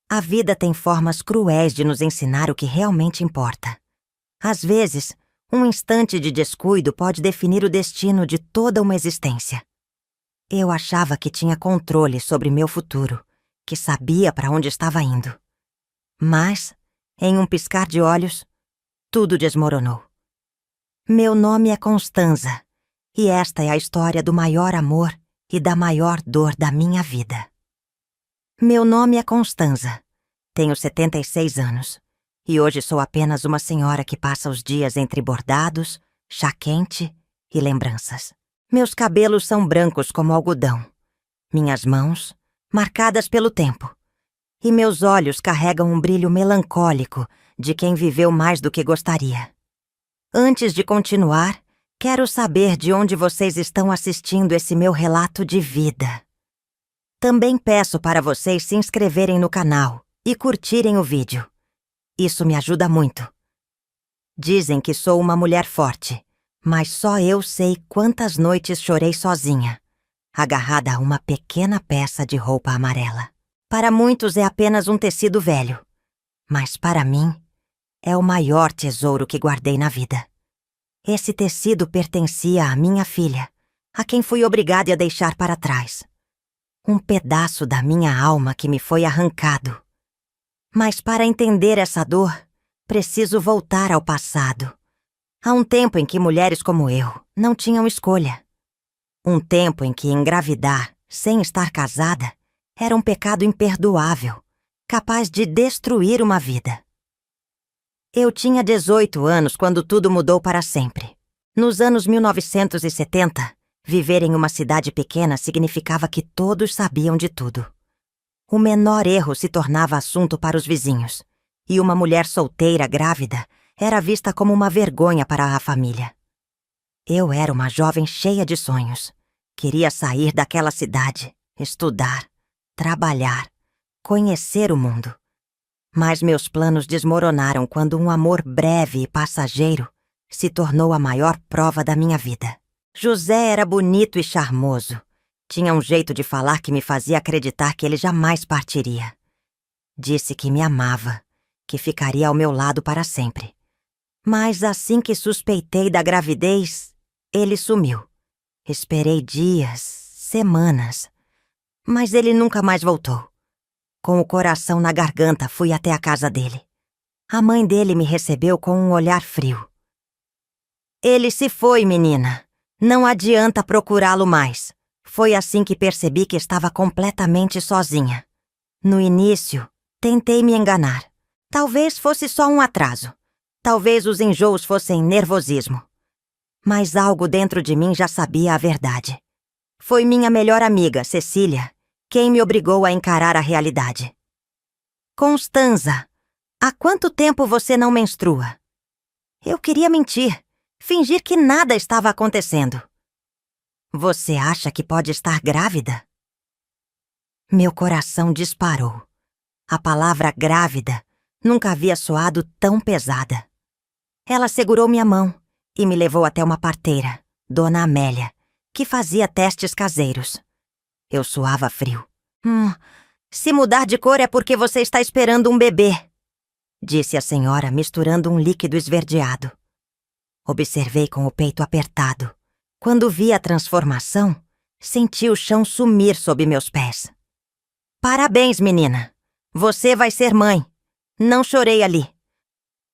A vida tem formas cruéis de nos ensinar o que realmente importa. Às vezes, um instante de descuido pode definir o destino de toda uma existência. Eu achava que tinha controle sobre meu futuro, que sabia para onde estava indo. Mas, em um piscar de olhos, tudo desmoronou. Meu nome é Constanza, e esta é a história do maior amor e da maior dor da minha vida. Meu nome é Constanza. Tenho 76 anos, e hoje sou apenas uma senhora que passa os dias entre bordados, chá quente e lembranças. Meus cabelos são brancos como algodão, minhas mãos marcadas pelo tempo, e meus olhos carregam um brilho melancólico de quem viveu mais do que gostaria. Antes de continuar, quero saber de onde vocês estão assistindo esse meu relato de vida. Também peço para vocês se inscreverem no canal e curtirem o vídeo. Isso me ajuda muito. Dizem que sou uma mulher forte, mas só eu sei quantas noites chorei sozinha, agarrada a uma pequena peça de roupa amarela. Para muitos é apenas um tecido velho, mas para mim é o maior tesouro que guardei na vida. Esse tecido pertencia à minha filha, a quem fui obrigada a deixar para trás. Um pedaço da minha alma que me foi arrancado. Mas para entender essa dor, preciso voltar ao passado. Há um tempo em que mulheres como eu não tinham escolha. Um tempo em que engravidar, sem estar casada, era um pecado imperdoável, capaz de destruir uma vida. Eu tinha 18 anos quando tudo mudou para sempre. Nos anos 1970, viver em uma cidade pequena significava que todos sabiam de tudo. O menor erro se tornava assunto para os vizinhos, e uma mulher solteira grávida era vista como uma vergonha para a família. Eu era uma jovem cheia de sonhos. Queria sair daquela cidade, estudar, trabalhar, conhecer o mundo. Mas meus planos desmoronaram quando um amor breve e passageiro se tornou a maior prova da minha vida. José era bonito e charmoso. Tinha um jeito de falar que me fazia acreditar que ele jamais partiria. Disse que me amava, que ficaria ao meu lado para sempre. Mas assim que suspeitei da gravidez, ele sumiu. Esperei dias, semanas, mas ele nunca mais voltou. Com o coração na garganta, fui até a casa dele. A mãe dele me recebeu com um olhar frio. Ele se foi, menina. Não adianta procurá-lo mais. Foi assim que percebi que estava completamente sozinha. No início, tentei me enganar. Talvez fosse só um atraso. Talvez os enjoos fossem nervosismo. Mas algo dentro de mim já sabia a verdade. Foi minha melhor amiga, Cecília, quem me obrigou a encarar a realidade. Constanza, há quanto tempo você não menstrua? Eu queria mentir, fingir que nada estava acontecendo. Você acha que pode estar grávida? Meu coração disparou. A palavra grávida nunca havia soado tão pesada. Ela segurou minha mão e me levou até uma parteira, Dona Amélia, que fazia testes caseiros. Eu suava frio. Se mudar de cor é porque você está esperando um bebê, disse a senhora, misturando um líquido esverdeado. Observei com o peito apertado. Quando vi a transformação, senti o chão sumir sob meus pés. Parabéns, menina. Você vai ser mãe. Não chorei ali.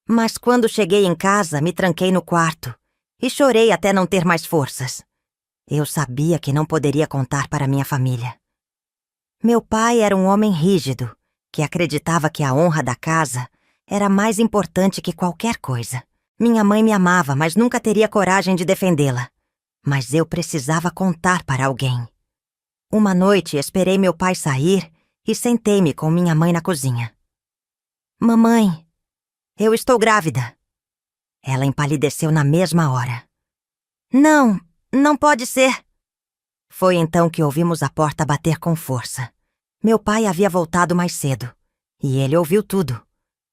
Mas quando cheguei em casa, me tranquei no quarto e chorei até não ter mais forças. Eu sabia que não poderia contar para minha família. Meu pai era um homem rígido, que acreditava que a honra da casa era mais importante que qualquer coisa. Minha mãe me amava, mas nunca teria coragem de defendê-la. Mas eu precisava contar para alguém. Uma noite, esperei meu pai sair e sentei-me com minha mãe na cozinha. Mamãe, eu estou grávida. Ela empalideceu na mesma hora. Não, não pode ser. Foi então que ouvimos a porta bater com força. Meu pai havia voltado mais cedo, e ele ouviu tudo.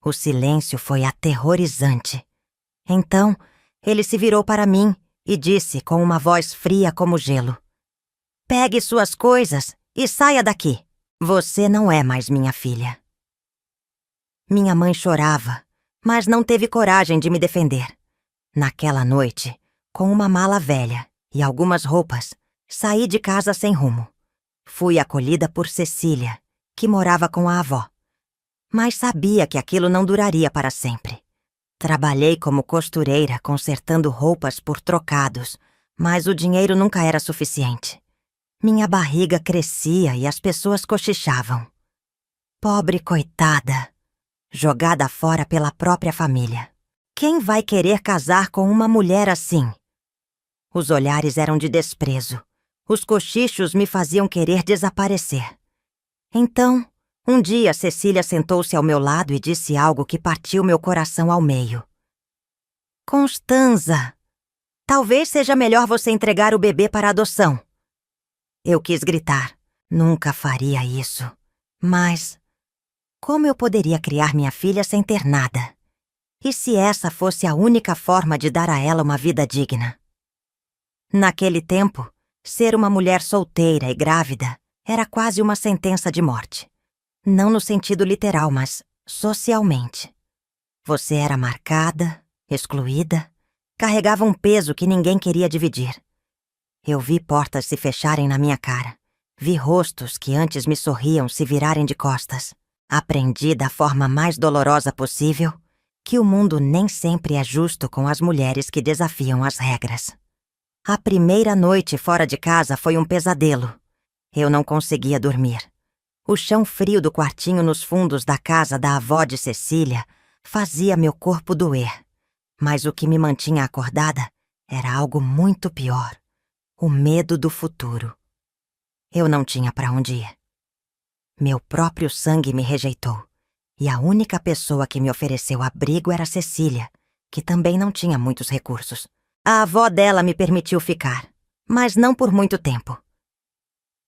O silêncio foi aterrorizante. Então, ele se virou para mim e disse com uma voz fria como gelo: Pegue suas coisas e saia daqui. Você não é mais minha filha. Minha mãe chorava, mas não teve coragem de me defender. Naquela noite, com uma mala velha e algumas roupas, saí de casa sem rumo. Fui acolhida por Cecília, que morava com a avó. Mas sabia que aquilo não duraria para sempre. Trabalhei como costureira, consertando roupas por trocados, mas o dinheiro nunca era suficiente. Minha barriga crescia e as pessoas cochichavam. Pobre coitada, jogada fora pela própria família. Quem vai querer casar com uma mulher assim? Os olhares eram de desprezo. Os cochichos me faziam querer desaparecer. Então, um dia Cecília sentou-se ao meu lado e disse algo que partiu meu coração ao meio. Constanza, talvez seja melhor você entregar o bebê para adoção. Eu quis gritar. Nunca faria isso. Mas como eu poderia criar minha filha sem ter nada? E se essa fosse a única forma de dar a ela uma vida digna? Naquele tempo, ser uma mulher solteira e grávida era quase uma sentença de morte. Não no sentido literal, mas socialmente. Você era marcada, excluída, carregava um peso que ninguém queria dividir. Eu vi portas se fecharem na minha cara. Vi rostos que antes me sorriam se virarem de costas. Aprendi da forma mais dolorosa possível que o mundo nem sempre é justo com as mulheres que desafiam as regras. A primeira noite fora de casa foi um pesadelo. Eu não conseguia dormir. O chão frio do quartinho nos fundos da casa da avó de Cecília fazia meu corpo doer. Mas o que me mantinha acordada era algo muito pior. O medo do futuro. Eu não tinha para onde ir. Meu próprio sangue me rejeitou. E a única pessoa que me ofereceu abrigo era Cecília, que também não tinha muitos recursos. A avó dela me permitiu ficar, mas não por muito tempo.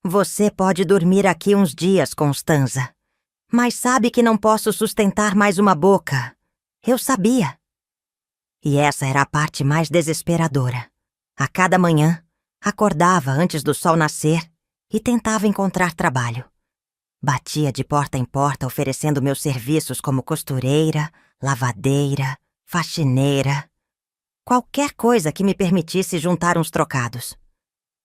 Você pode dormir aqui uns dias, Constanza, mas sabe que não posso sustentar mais uma boca. Eu sabia. E essa era a parte mais desesperadora. A cada manhã, acordava antes do sol nascer e tentava encontrar trabalho. Batia de porta em porta oferecendo meus serviços como costureira, lavadeira, faxineira. Qualquer coisa que me permitisse juntar uns trocados.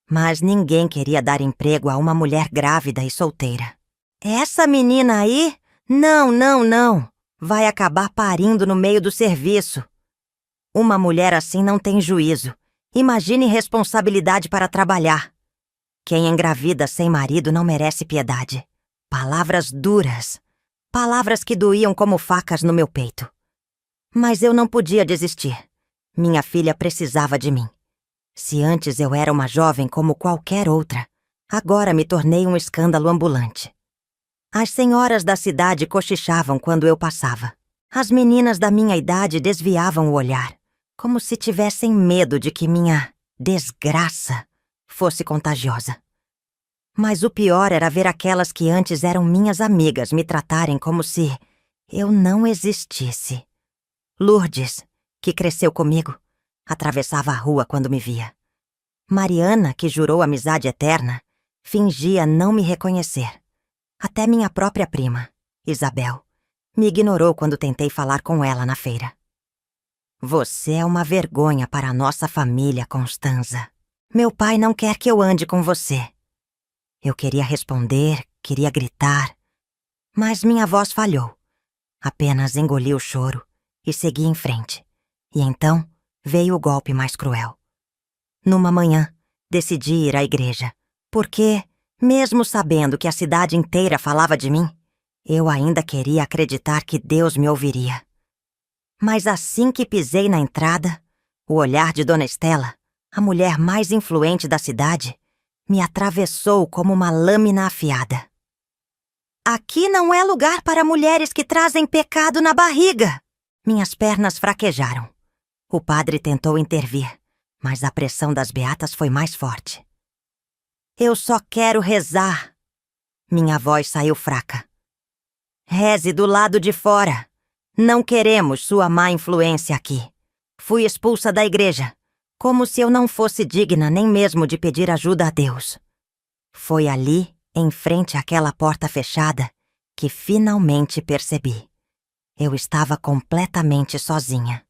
Mas ninguém queria dar emprego a uma mulher grávida e solteira. Essa menina aí? Não, não, não. Vai acabar parindo no meio do serviço. Uma mulher assim não tem juízo. Imagine responsabilidade para trabalhar. Quem engravida sem marido não merece piedade. Palavras duras. Palavras que doíam como facas no meu peito. Mas eu não podia desistir. Minha filha precisava de mim. Se antes eu era uma jovem como qualquer outra, agora me tornei um escândalo ambulante. As senhoras da cidade cochichavam quando eu passava. As meninas da minha idade desviavam o olhar, como se tivessem medo de que minha desgraça fosse contagiosa. Mas o pior era ver aquelas que antes eram minhas amigas me tratarem como se eu não existisse. Lourdes, que cresceu comigo, atravessava a rua quando me via. Mariana, que jurou amizade eterna, fingia não me reconhecer. Até minha própria prima, Isabel, me ignorou quando tentei falar com ela na feira. Você é uma vergonha para a nossa família, Constanza. Meu pai não quer que eu ande com você. Eu queria responder, queria gritar, mas minha voz falhou. Apenas engoli o choro e segui em frente. E então veio o golpe mais cruel. Numa manhã, decidi ir à igreja, porque, mesmo sabendo que a cidade inteira falava de mim, eu ainda queria acreditar que Deus me ouviria. Mas assim que pisei na entrada, o olhar de Dona Estela, a mulher mais influente da cidade, me atravessou como uma lâmina afiada. Aqui não é lugar para mulheres que trazem pecado na barriga. Minhas pernas fraquejaram. O padre tentou intervir, mas a pressão das beatas foi mais forte. Eu só quero rezar. Minha voz saiu fraca. Reze do lado de fora. Não queremos sua má influência aqui. Fui expulsa da igreja, como se eu não fosse digna nem mesmo de pedir ajuda a Deus. Foi ali, em frente àquela porta fechada, que finalmente percebi. Eu estava completamente sozinha.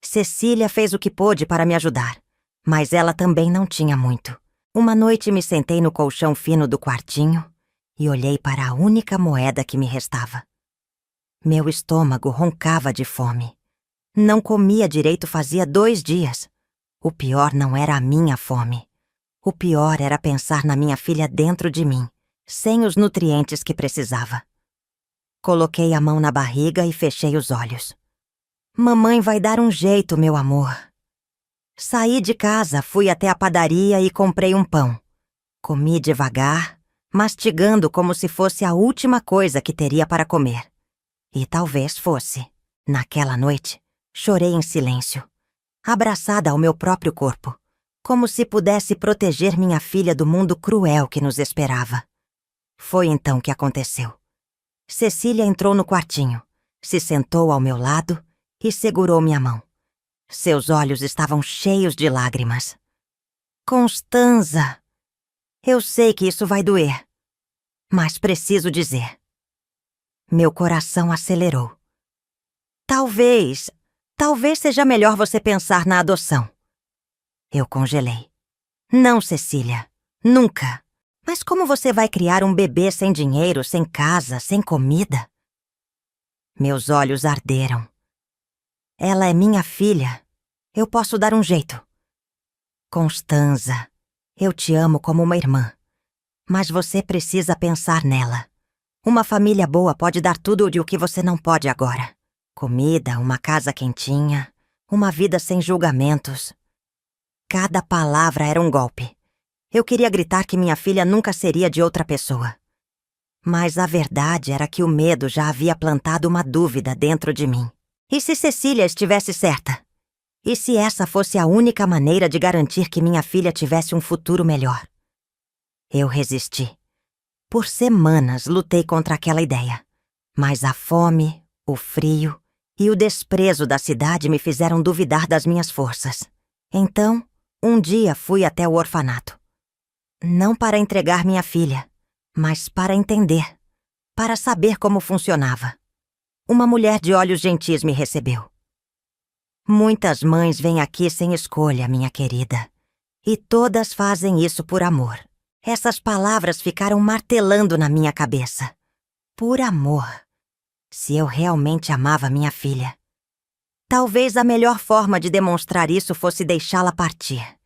Cecília fez o que pôde para me ajudar, mas ela também não tinha muito. Uma noite me sentei no colchão fino do quartinho e olhei para a única moeda que me restava. Meu estômago roncava de fome. Não comia direito fazia 2 dias. O pior não era a minha fome. O pior era pensar na minha filha dentro de mim, sem os nutrientes que precisava. Coloquei a mão na barriga e fechei os olhos. Mamãe vai dar um jeito, meu amor. Saí de casa, fui até a padaria e comprei um pão. Comi devagar, mastigando como se fosse a última coisa que teria para comer. E talvez fosse. Naquela noite, chorei em silêncio, abraçada ao meu próprio corpo, como se pudesse proteger minha filha do mundo cruel que nos esperava. Foi então que aconteceu. Cecília entrou no quartinho, se sentou ao meu lado e segurou minha mão. Seus olhos estavam cheios de lágrimas. Constanza, eu sei que isso vai doer, mas preciso dizer. Meu coração acelerou. Talvez seja melhor você pensar na adoção. Eu congelei. Não, Cecília, nunca. Mas como você vai criar um bebê sem dinheiro, sem casa, sem comida? Meus olhos arderam. Ela é minha filha. Eu posso dar um jeito. Constanza, eu te amo como uma irmã. Mas você precisa pensar nela. Uma família boa pode dar tudo de o que você não pode agora. Comida, uma casa quentinha, uma vida sem julgamentos. Cada palavra era um golpe. Eu queria gritar que minha filha nunca seria de outra pessoa. Mas a verdade era que o medo já havia plantado uma dúvida dentro de mim. E se Cecília estivesse certa? E se essa fosse a única maneira de garantir que minha filha tivesse um futuro melhor? Eu resisti. Por semanas lutei contra aquela ideia. Mas a fome, o frio e o desprezo da cidade me fizeram duvidar das minhas forças. Então, um dia fui até o orfanato. Não para entregar minha filha, mas para entender, para saber como funcionava. Uma mulher de olhos gentis me recebeu. Muitas mães vêm aqui sem escolha, minha querida, e todas fazem isso por amor. Essas palavras ficaram martelando na minha cabeça. Por amor. Se eu realmente amava minha filha. Talvez a melhor forma de demonstrar isso fosse deixá-la partir.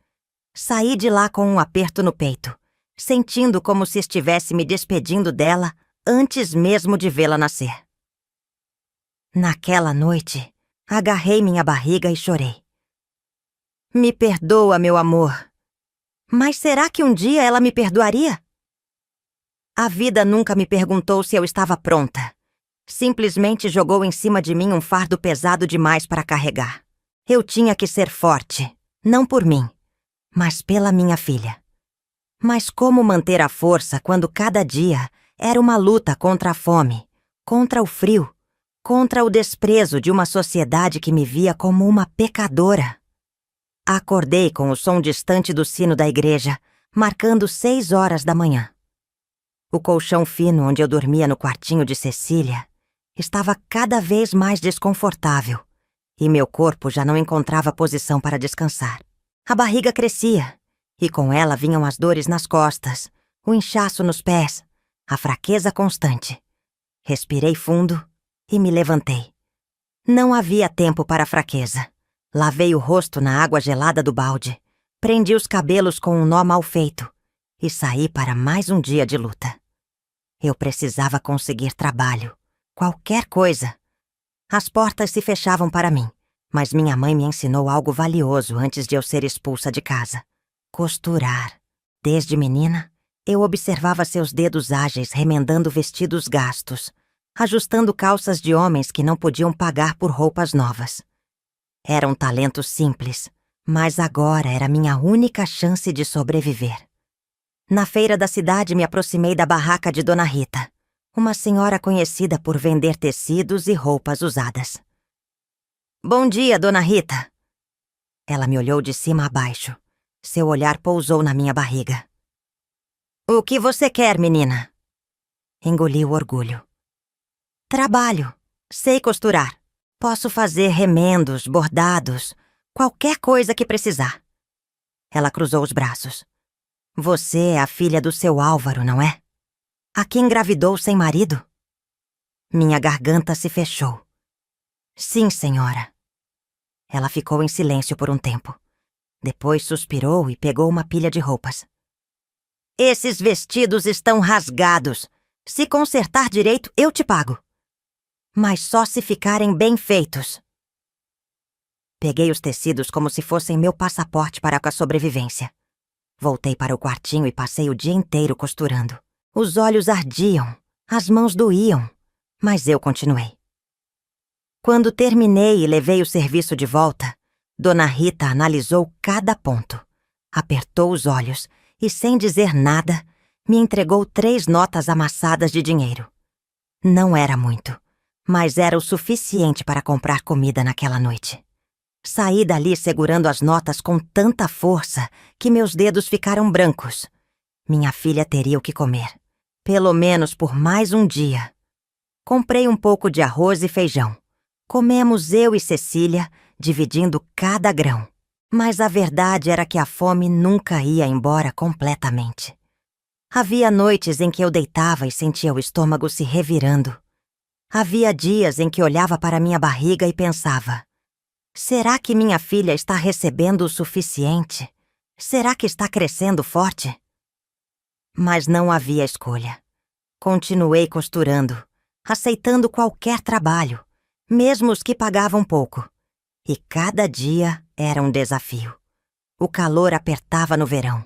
Saí de lá com um aperto no peito, sentindo como se estivesse me despedindo dela antes mesmo de vê-la nascer. Naquela noite, agarrei minha barriga e chorei. Me perdoa, meu amor. Mas será que um dia ela me perdoaria? A vida nunca me perguntou se eu estava pronta. Simplesmente jogou em cima de mim um fardo pesado demais para carregar. Eu tinha que ser forte, não por mim, mas pela minha filha. Mas como manter a força quando cada dia era uma luta contra a fome, contra o frio, contra o desprezo de uma sociedade que me via como uma pecadora? Acordei com o som distante do sino da igreja, marcando 6 horas da manhã. O colchão fino onde eu dormia no quartinho de Cecília estava cada vez mais desconfortável e meu corpo já não encontrava posição para descansar. A barriga crescia e com ela vinham as dores nas costas, o inchaço nos pés, a fraqueza constante. Respirei fundo e me levantei. Não havia tempo para fraqueza. Lavei o rosto na água gelada do balde, prendi os cabelos com um nó mal feito e saí para mais um dia de luta. Eu precisava conseguir trabalho, qualquer coisa. As portas se fechavam para mim, mas minha mãe me ensinou algo valioso antes de eu ser expulsa de casa. Costurar. Desde menina, eu observava seus dedos ágeis remendando vestidos gastos, ajustando calças de homens que não podiam pagar por roupas novas. Era um talento simples, mas agora era minha única chance de sobreviver. Na feira da cidade me aproximei da barraca de Dona Rita, uma senhora conhecida por vender tecidos e roupas usadas. Bom dia, Dona Rita. Ela me olhou de cima a baixo. Seu olhar pousou na minha barriga. O que você quer, menina? Engoli o orgulho. Trabalho, Sei costurar. Posso fazer remendos, bordados, qualquer coisa que precisar. Ela cruzou os braços. Você é a filha do seu Álvaro, não é? A que engravidou sem marido? Minha garganta se fechou. Sim, senhora. Ela ficou em silêncio por um tempo. Depois suspirou e pegou uma pilha de roupas. Esses vestidos estão rasgados. Se consertar direito, eu te pago. Mas só se ficarem bem feitos. Peguei os tecidos como se fossem meu passaporte para a sobrevivência. Voltei para o quartinho e passei o dia inteiro costurando. Os olhos ardiam, as mãos doíam, mas eu continuei. Quando terminei e levei o serviço de volta, Dona Rita analisou cada ponto, apertou os olhos e, sem dizer nada, me entregou 3 notas amassadas de dinheiro. Não era muito, mas era o suficiente para comprar comida naquela noite. Saí dali segurando as notas com tanta força que meus dedos ficaram brancos. Minha filha teria o que comer, pelo menos por mais um dia. Comprei um pouco de arroz e feijão. Comemos eu e Cecília, dividindo cada grão. Mas a verdade era que a fome nunca ia embora completamente. Havia noites em que eu deitava e sentia o estômago se revirando. Havia dias em que olhava para minha barriga e pensava: será que minha filha está recebendo o suficiente? Será que está crescendo forte? Mas não havia escolha. Continuei costurando, aceitando qualquer trabalho, mesmo os que pagavam pouco. E cada dia era um desafio. O calor apertava no verão.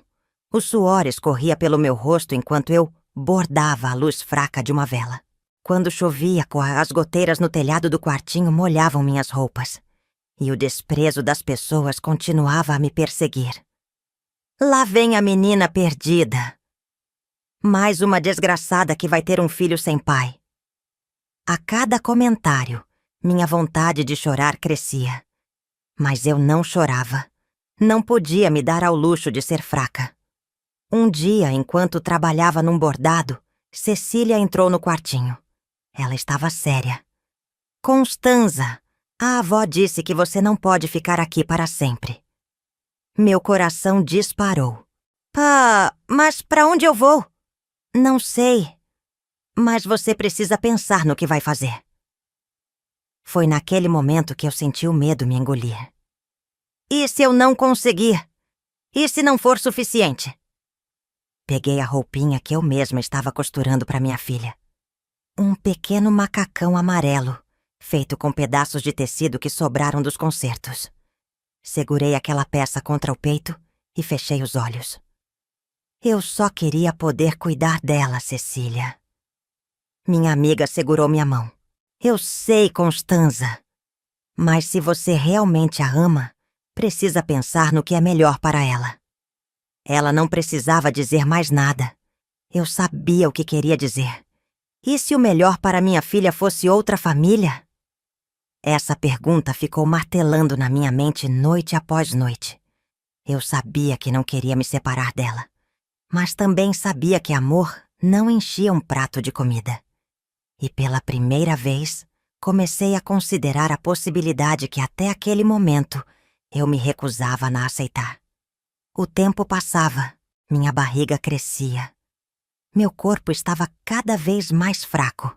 O suor escorria pelo meu rosto enquanto eu bordava a luz fraca de uma vela. Quando chovia, as goteiras no telhado do quartinho molhavam minhas roupas. E o desprezo das pessoas continuava a me perseguir. Lá vem a menina perdida. Mais uma desgraçada que vai ter um filho sem pai. A cada comentário, minha vontade de chorar crescia. Mas eu não chorava. Não podia me dar ao luxo de ser fraca. Um dia, enquanto trabalhava num bordado, Cecília entrou no quartinho. Ela estava séria. Constanza, a avó disse que você não pode ficar aqui para sempre. Meu coração disparou. Mas para onde eu vou? Não sei. Mas você precisa pensar no que vai fazer. Foi naquele momento que eu senti o medo me engolir. E se eu não conseguir? E se não for suficiente? Peguei a roupinha que eu mesma estava costurando para minha filha. Um pequeno macacão amarelo, feito com pedaços de tecido que sobraram dos concertos. Segurei aquela peça contra o peito e fechei os olhos. Eu só queria poder cuidar dela, Cecília. Minha amiga segurou minha mão. Eu sei, Constanza. Mas se você realmente a ama, precisa pensar no que é melhor para ela. Ela não precisava dizer mais nada. Eu sabia o que queria dizer. E se o melhor para minha filha fosse outra família? Essa pergunta ficou martelando na minha mente noite após noite. Eu sabia que não queria me separar dela, mas também sabia que amor não enchia um prato de comida. E pela primeira vez, comecei a considerar a possibilidade que até aquele momento eu me recusava a aceitar. O tempo passava, minha barriga crescia. Meu corpo estava cada vez mais fraco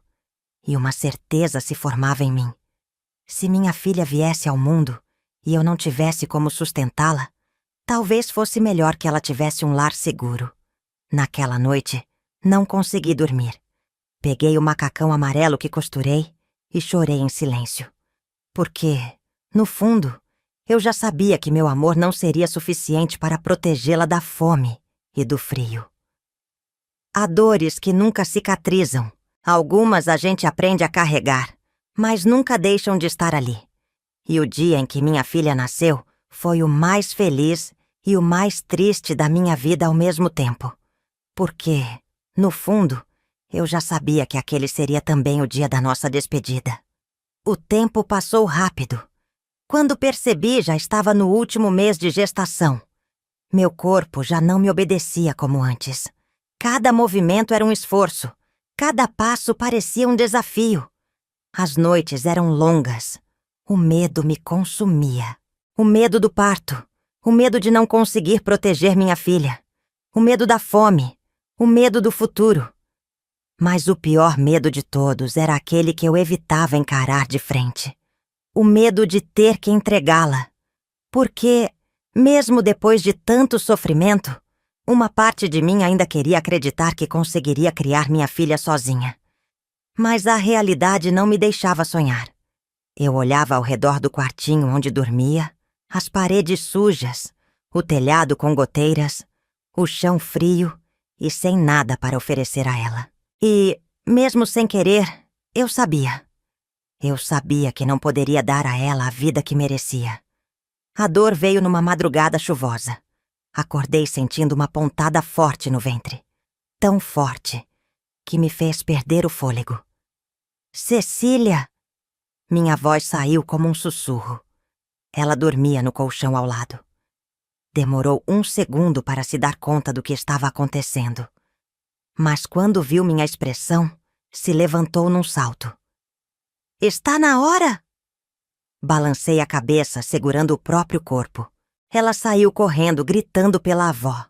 e uma certeza se formava em mim. Se minha filha viesse ao mundo e eu não tivesse como sustentá-la, talvez fosse melhor que ela tivesse um lar seguro. Naquela noite, não consegui dormir. Peguei o macacão amarelo que costurei e chorei em silêncio. Porque, no fundo, eu já sabia que meu amor não seria suficiente para protegê-la da fome e do frio. Há dores que nunca cicatrizam. Algumas a gente aprende a carregar, mas nunca deixam de estar ali. E o dia em que minha filha nasceu foi o mais feliz e o mais triste da minha vida ao mesmo tempo. Porque, no fundo, eu já sabia que aquele seria também o dia da nossa despedida. O tempo passou rápido. Quando percebi, já estava no último mês de gestação. Meu corpo já não me obedecia como antes. Cada movimento era um esforço. Cada passo parecia um desafio. As noites eram longas. O medo me consumia. O medo do parto. O medo de não conseguir proteger minha filha. O medo da fome. O medo do futuro. Mas o pior medo de todos era aquele que eu evitava encarar de frente. O medo de ter que entregá-la. Porque, mesmo depois de tanto sofrimento, uma parte de mim ainda queria acreditar que conseguiria criar minha filha sozinha. Mas a realidade não me deixava sonhar. Eu olhava ao redor do quartinho onde dormia, as paredes sujas, o telhado com goteiras, o chão frio e sem nada para oferecer a ela. E, mesmo sem querer, eu sabia. Eu sabia que não poderia dar a ela a vida que merecia. A dor veio numa madrugada chuvosa. Acordei sentindo uma pontada forte no ventre. Tão forte que me fez perder o fôlego. Cecília! Minha voz saiu como um sussurro. Ela dormia no colchão ao lado. Demorou 1 segundo para se dar conta do que estava acontecendo. Mas quando viu minha expressão, se levantou num salto. Está na hora? Balancei a cabeça, segurando o próprio corpo. Ela saiu correndo, gritando pela avó.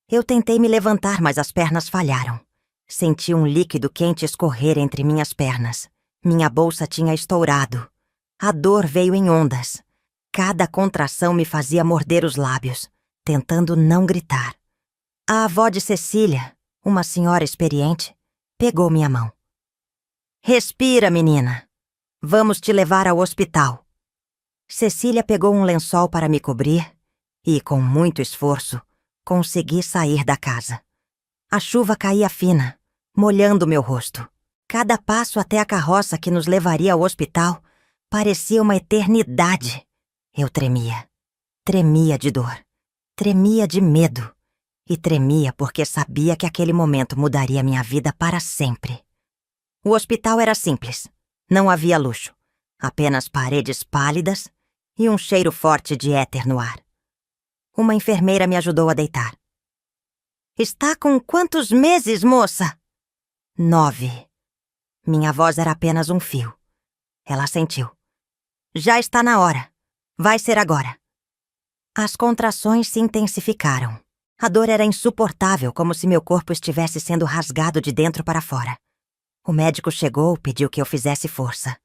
Eu tentei me levantar, mas as pernas falharam. Senti um líquido quente escorrer entre minhas pernas. Minha bolsa tinha estourado. A dor veio em ondas. Cada contração me fazia morder os lábios, tentando não gritar. A avó de Cecília, uma senhora experiente, pegou minha mão. Respira, menina. Vamos te levar ao hospital. Cecília pegou um lençol para me cobrir e, com muito esforço, consegui sair da casa. A chuva caía fina, molhando meu rosto. Cada passo até a carroça que nos levaria ao hospital parecia uma eternidade. Eu tremia. Tremia de dor. Tremia de medo. E tremia porque sabia que aquele momento mudaria minha vida para sempre. O hospital era simples. Não havia luxo. Apenas paredes pálidas e um cheiro forte de éter no ar. Uma enfermeira me ajudou a deitar. Está com quantos meses, moça? 9. Minha voz era apenas um fio. Ela assentiu. Já está na hora. Vai ser agora. As contrações se intensificaram. A dor era insuportável, como se meu corpo estivesse sendo rasgado de dentro para fora. O médico chegou, pediu que eu fizesse força.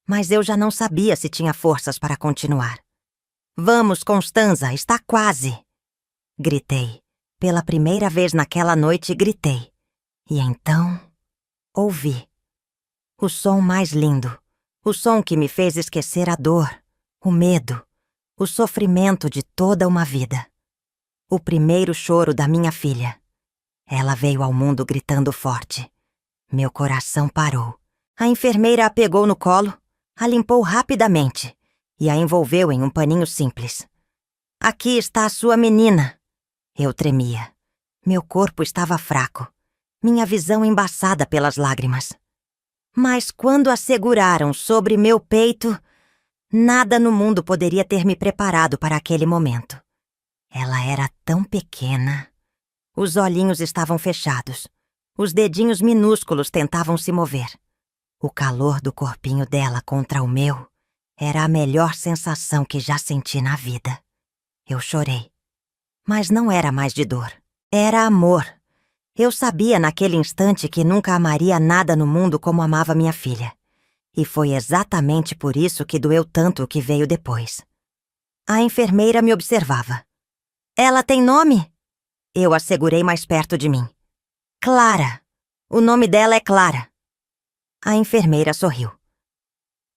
Mas eu já não sabia se tinha forças para continuar. Vamos, Constanza, está quase! Gritei. Pela primeira vez naquela noite, gritei. E então, ouvi. O som mais lindo. O som que me fez esquecer a dor, o medo, o sofrimento de toda uma vida. O primeiro choro da minha filha. Ela veio ao mundo gritando forte. Meu coração parou. A enfermeira a pegou no colo, a limpou rapidamente e a envolveu em um paninho simples. Aqui está a sua menina. Eu tremia. Meu corpo estava fraco, minha visão embaçada pelas lágrimas. Mas quando a seguraram sobre meu peito, nada no mundo poderia ter me preparado para aquele momento. Ela era tão pequena. Os olhinhos estavam fechados. Os dedinhos minúsculos tentavam se mover. O calor do corpinho dela contra o meu era a melhor sensação que já senti na vida. Eu chorei. Mas não era mais de dor. Era amor. Eu sabia naquele instante que nunca amaria nada no mundo como amava minha filha. E foi exatamente por isso que doeu tanto o que veio depois. A enfermeira me observava. Ela tem nome? Eu a segurei mais perto de mim. Clara. O nome dela é Clara. A enfermeira sorriu.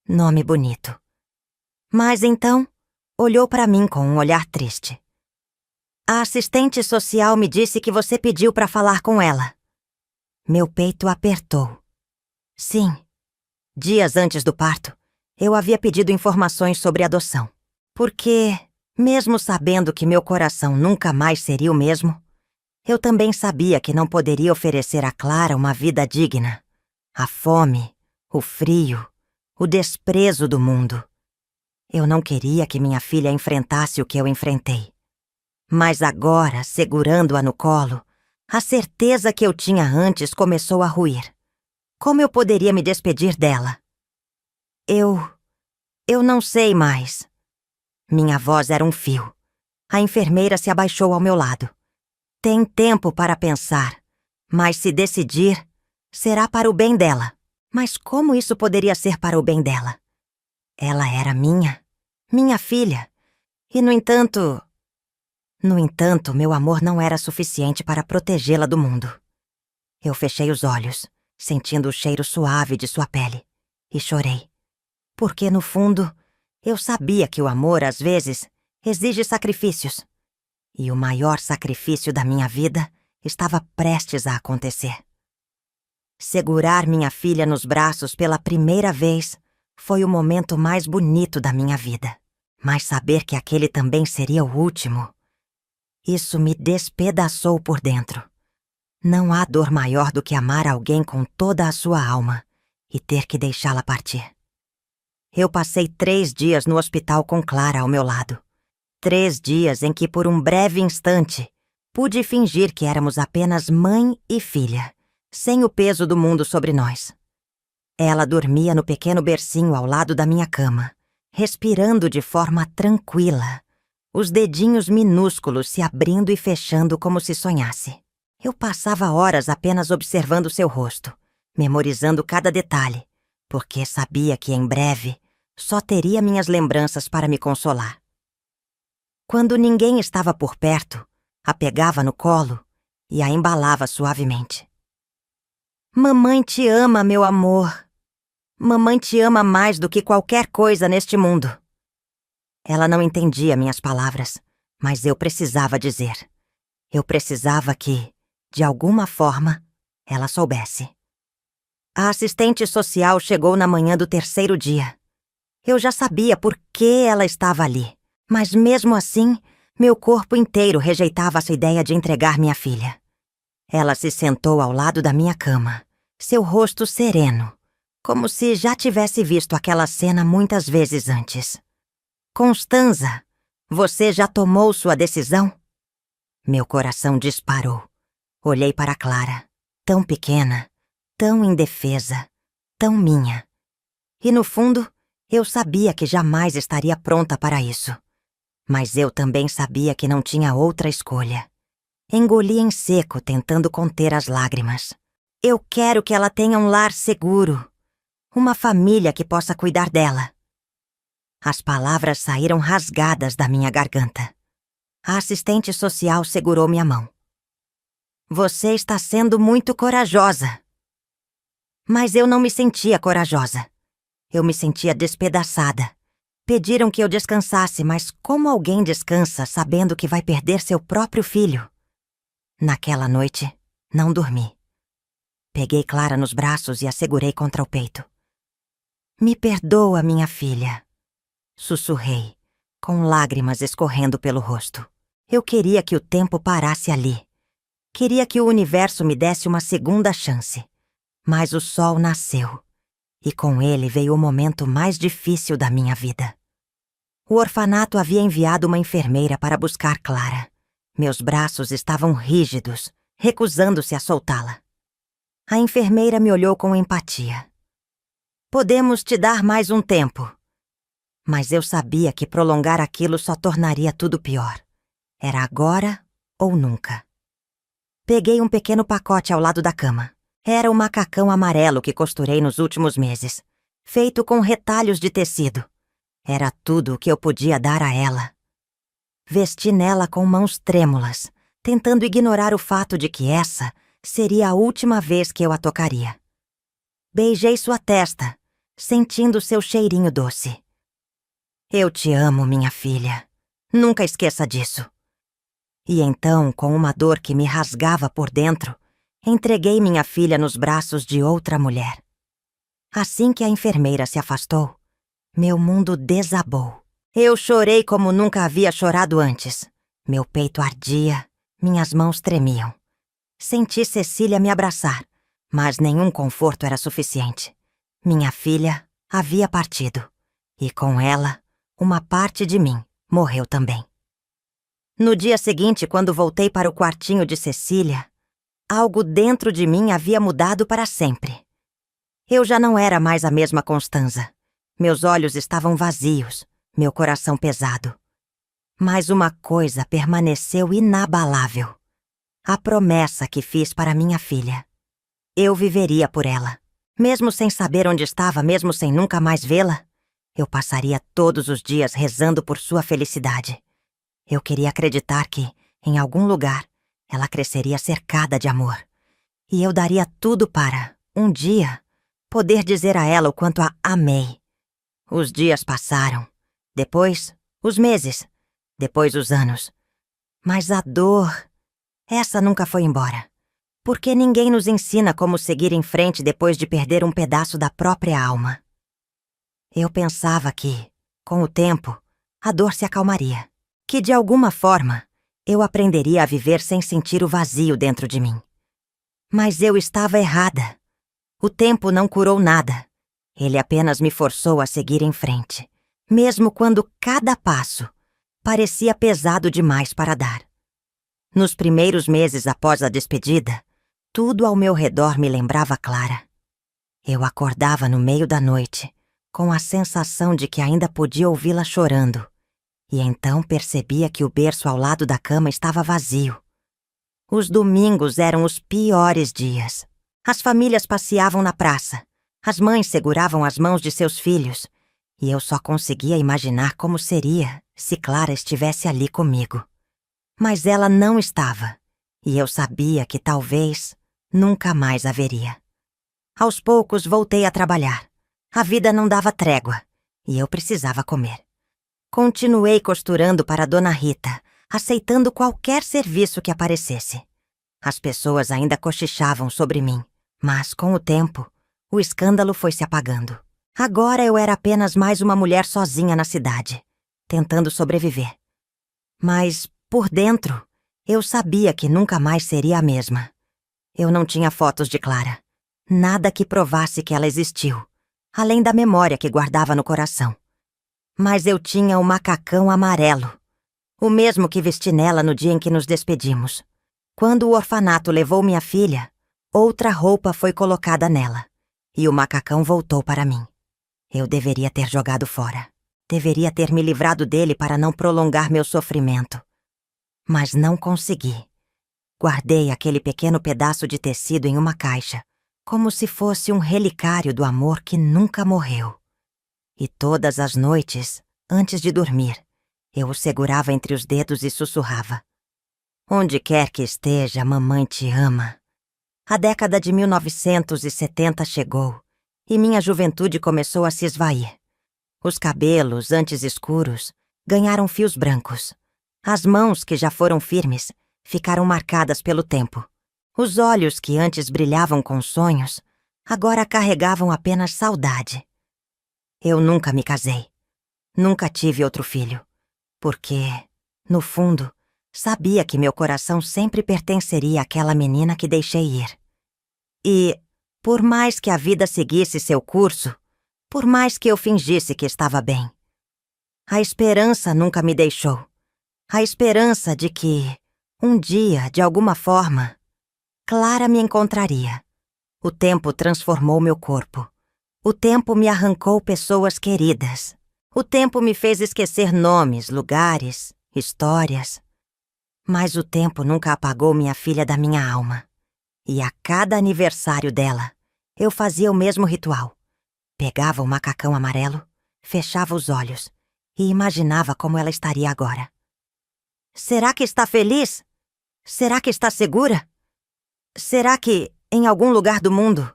Nome bonito. Mas então, olhou para mim com um olhar triste. A assistente social me disse que você pediu para falar com ela. Meu peito apertou. Sim. Dias antes do parto, eu havia pedido informações sobre adoção. Porque, mesmo sabendo que meu coração nunca mais seria o mesmo, eu também sabia que não poderia oferecer a Clara uma vida digna. A fome, o frio, o desprezo do mundo. Eu não queria que minha filha enfrentasse o que eu enfrentei. Mas agora, segurando-a no colo, a certeza que eu tinha antes começou a ruir. Como eu poderia me despedir dela? Eu não sei mais. Minha voz era um fio. A enfermeira se abaixou ao meu lado. Tem tempo para pensar, mas se decidir, será para o bem dela. Mas como isso poderia ser para o bem dela? Ela era minha filha. E, no entanto, meu amor não era suficiente para protegê-la do mundo. Eu fechei os olhos, sentindo o cheiro suave de sua pele, e chorei. Porque, no fundo, eu sabia que o amor, às vezes, exige sacrifícios. E o maior sacrifício da minha vida estava prestes a acontecer. Segurar minha filha nos braços pela primeira vez foi o momento mais bonito da minha vida. Mas saber que aquele também seria o último, isso me despedaçou por dentro. Não há dor maior do que amar alguém com toda a sua alma e ter que deixá-la partir. Eu passei 3 dias no hospital com Clara ao meu lado. 3 dias em que, por um breve instante, pude fingir que éramos apenas mãe e filha, sem o peso do mundo sobre nós. Ela dormia no pequeno bercinho ao lado da minha cama, respirando de forma tranquila, os dedinhos minúsculos se abrindo e fechando como se sonhasse. Eu passava horas apenas observando seu rosto, memorizando cada detalhe, porque sabia que em breve só teria minhas lembranças para me consolar. Quando ninguém estava por perto, a pegava no colo e a embalava suavemente. Mamãe te ama, meu amor. Mamãe te ama mais do que qualquer coisa neste mundo. Ela não entendia minhas palavras, mas eu precisava dizer. Eu precisava que, de alguma forma, ela soubesse. A assistente social chegou na manhã do 3º dia. Eu já sabia por que ela estava ali, mas mesmo assim, meu corpo inteiro rejeitava essa ideia de entregar minha filha. Ela se sentou ao lado da minha cama, seu rosto sereno, como se já tivesse visto aquela cena muitas vezes antes. Constanza, você já tomou sua decisão? Meu coração disparou. Olhei para Clara, tão pequena, tão indefesa, tão minha. E no fundo, eu sabia que jamais estaria pronta para isso. Mas eu também sabia que não tinha outra escolha. Engoli em seco, tentando conter as lágrimas. Eu quero que ela tenha um lar seguro, uma família que possa cuidar dela. As palavras saíram rasgadas da minha garganta. A assistente social segurou minha mão. Você está sendo muito corajosa. Mas eu não me sentia corajosa. Eu me sentia despedaçada. Pediram que eu descansasse, mas como alguém descansa sabendo que vai perder seu próprio filho? Naquela noite, não dormi. Peguei Clara nos braços e a segurei contra o peito. Me perdoa, minha filha. Sussurrei, com lágrimas escorrendo pelo rosto. Eu queria que o tempo parasse ali. Queria que o universo me desse uma segunda chance. Mas o sol nasceu, e com ele veio o momento mais difícil da minha vida. O orfanato havia enviado uma enfermeira para buscar Clara. Meus braços estavam rígidos, recusando-se a soltá-la. A enfermeira me olhou com empatia. Podemos te dar mais um tempo. Mas eu sabia que prolongar aquilo só tornaria tudo pior. Era agora ou nunca. Peguei um pequeno pacote ao lado da cama. Era o macacão amarelo que costurei nos últimos meses, feito com retalhos de tecido. Era tudo o que eu podia dar a ela. Vesti nela com mãos trêmulas, tentando ignorar o fato de que essa seria a última vez que eu a tocaria. Beijei sua testa, sentindo seu cheirinho doce. Eu te amo, minha filha. Nunca esqueça disso. E então, com uma dor que me rasgava por dentro, entreguei minha filha nos braços de outra mulher. Assim que a enfermeira se afastou, meu mundo desabou. Eu chorei como nunca havia chorado antes. Meu peito ardia, minhas mãos tremiam. Senti Cecília me abraçar, mas nenhum conforto era suficiente. Minha filha havia partido, e com ela, uma parte de mim morreu também. No dia seguinte, quando voltei para o quartinho de Cecília, algo dentro de mim havia mudado para sempre. Eu já não era mais a mesma Constanza. Meus olhos estavam vazios, meu coração pesado. Mas uma coisa permaneceu inabalável: a promessa que fiz para minha filha. Eu viveria por ela. Mesmo sem saber onde estava, mesmo sem nunca mais vê-la, eu passaria todos os dias rezando por sua felicidade. Eu queria acreditar que, em algum lugar, ela cresceria cercada de amor. E eu daria tudo para, um dia, poder dizer a ela o quanto a amei. Os dias passaram. Depois, os meses. Depois, os anos. Mas a dor, essa nunca foi embora. Porque ninguém nos ensina como seguir em frente depois de perder um pedaço da própria alma. Eu pensava que, com o tempo, a dor se acalmaria. Que, de alguma forma, eu aprenderia a viver sem sentir o vazio dentro de mim. Mas eu estava errada. O tempo não curou nada. Ele apenas me forçou a seguir em frente, mesmo quando cada passo parecia pesado demais para dar. Nos primeiros meses após a despedida, tudo ao meu redor me lembrava Clara. Eu acordava no meio da noite, com a sensação de que ainda podia ouvi-la chorando, e então percebia que o berço ao lado da cama estava vazio. Os domingos eram os piores dias. As famílias passeavam na praça, as mães seguravam as mãos de seus filhos, e eu só conseguia imaginar como seria se Clara estivesse ali comigo. Mas ela não estava, e eu sabia que talvez nunca mais haveria. Aos poucos voltei a trabalhar. A vida não dava trégua, e eu precisava comer. Continuei costurando para Dona Rita, aceitando qualquer serviço que aparecesse. As pessoas ainda cochichavam sobre mim, mas com o tempo, o escândalo foi se apagando. Agora eu era apenas mais uma mulher sozinha na cidade, tentando sobreviver. Mas, por dentro, eu sabia que nunca mais seria a mesma. Eu não tinha fotos de Clara. Nada que provasse que ela existiu, além da memória que guardava no coração. Mas eu tinha o macacão amarelo, o mesmo que vesti nela no dia em que nos despedimos. Quando o orfanato levou minha filha, outra roupa foi colocada nela, e o macacão voltou para mim. Eu deveria ter jogado fora. Deveria ter me livrado dele para não prolongar meu sofrimento. Mas não consegui. Guardei aquele pequeno pedaço de tecido em uma caixa, como se fosse um relicário do amor que nunca morreu. E todas as noites, antes de dormir, eu o segurava entre os dedos e sussurrava: "Onde quer que esteja, mamãe te ama." A década de 1970 chegou, e minha juventude começou a se esvair. Os cabelos, antes escuros, ganharam fios brancos. As mãos, que já foram firmes, ficaram marcadas pelo tempo. Os olhos, que antes brilhavam com sonhos, agora carregavam apenas saudade. Eu nunca me casei. Nunca tive outro filho. Porque, no fundo, sabia que meu coração sempre pertenceria àquela menina que deixei ir. E, por mais que a vida seguisse seu curso, por mais que eu fingisse que estava bem, a esperança nunca me deixou. A esperança de que, um dia, de alguma forma, Clara me encontraria. O tempo transformou meu corpo. O tempo me arrancou pessoas queridas. O tempo me fez esquecer nomes, lugares, histórias. Mas o tempo nunca apagou minha filha da minha alma. E a cada aniversário dela, eu fazia o mesmo ritual. Pegava o macacão amarelo, fechava os olhos e imaginava como ela estaria agora. Será que está feliz? Será que está segura? Será que, em algum lugar do mundo,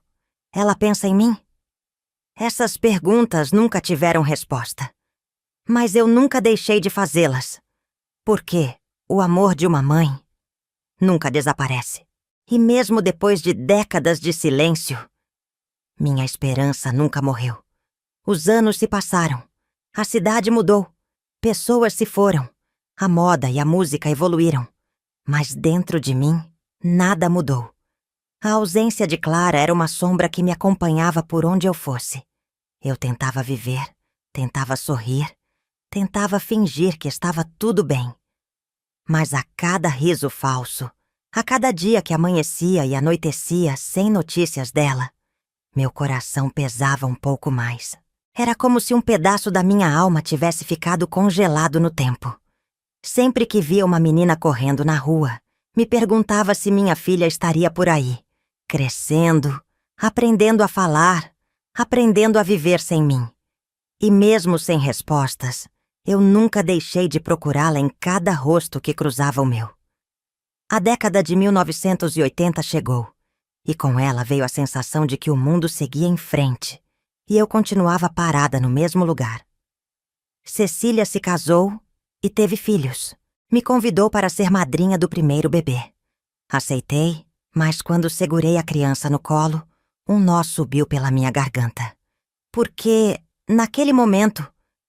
ela pensa em mim? Essas perguntas nunca tiveram resposta. Mas eu nunca deixei de fazê-las. Porque o amor de uma mãe nunca desaparece. E mesmo depois de décadas de silêncio, minha esperança nunca morreu. Os anos se passaram. A cidade mudou. Pessoas se foram. A moda e a música evoluíram. Mas dentro de mim, nada mudou. A ausência de Clara era uma sombra que me acompanhava por onde eu fosse. Eu tentava viver, tentava sorrir, tentava fingir que estava tudo bem. Mas a cada riso falso, a cada dia que amanhecia e anoitecia sem notícias dela, meu coração pesava um pouco mais. Era como se um pedaço da minha alma tivesse ficado congelado no tempo. Sempre que via uma menina correndo na rua, me perguntava se minha filha estaria por aí, crescendo, aprendendo a falar, aprendendo a viver sem mim. E mesmo sem respostas, eu nunca deixei de procurá-la em cada rosto que cruzava o meu. A década de 1980 chegou, e com ela veio a sensação de que o mundo seguia em frente, e eu continuava parada no mesmo lugar. Cecília se casou e teve filhos. Me convidou para ser madrinha do primeiro bebê. Aceitei, mas quando segurei a criança no colo, um nó subiu pela minha garganta. Porque, naquele momento,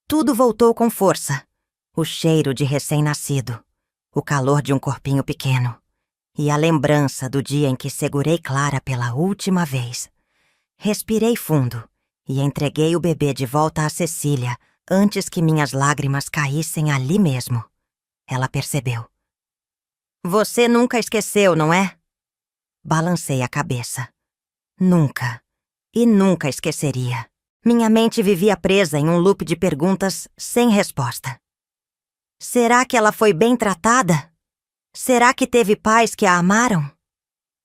tudo voltou com força. O cheiro de recém-nascido, o calor de um corpinho pequeno e a lembrança do dia em que segurei Clara pela última vez. Respirei fundo e entreguei o bebê de volta a Cecília antes que minhas lágrimas caíssem ali mesmo. Ela percebeu. Você nunca esqueceu, não é? Balancei a cabeça. Nunca. E nunca esqueceria. Minha mente vivia presa em um loop de perguntas sem resposta. Será que ela foi bem tratada? Será que teve pais que a amaram?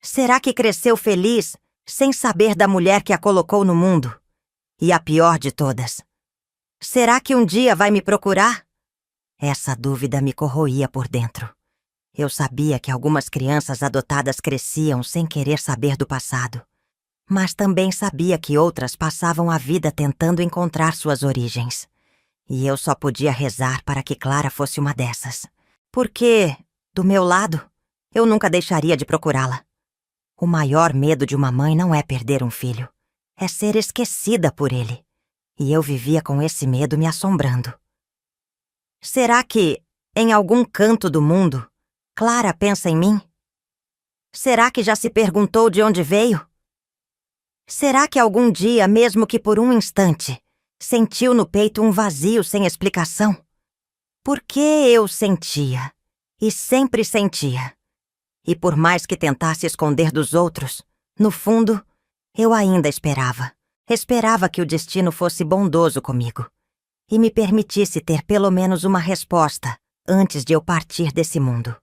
Será que cresceu feliz, sem saber da mulher que a colocou no mundo? E a pior de todas, será que um dia vai me procurar? Essa dúvida me corroía por dentro. Eu sabia que algumas crianças adotadas cresciam sem querer saber do passado, mas também sabia que outras passavam a vida tentando encontrar suas origens. E eu só podia rezar para que Clara fosse uma dessas. Porque, do meu lado, eu nunca deixaria de procurá-la. O maior medo de uma mãe não é perder um filho, é ser esquecida por ele. E eu vivia com esse medo me assombrando. Será que, em algum canto do mundo, Clara pensa em mim? Será que já se perguntou de onde veio? Será que algum dia, mesmo que por um instante, sentiu no peito um vazio sem explicação? Por que eu sentia? E sempre sentia. E por mais que tentasse esconder dos outros, no fundo, eu ainda esperava. Esperava que o destino fosse bondoso comigo e me permitisse ter pelo menos uma resposta antes de eu partir desse mundo.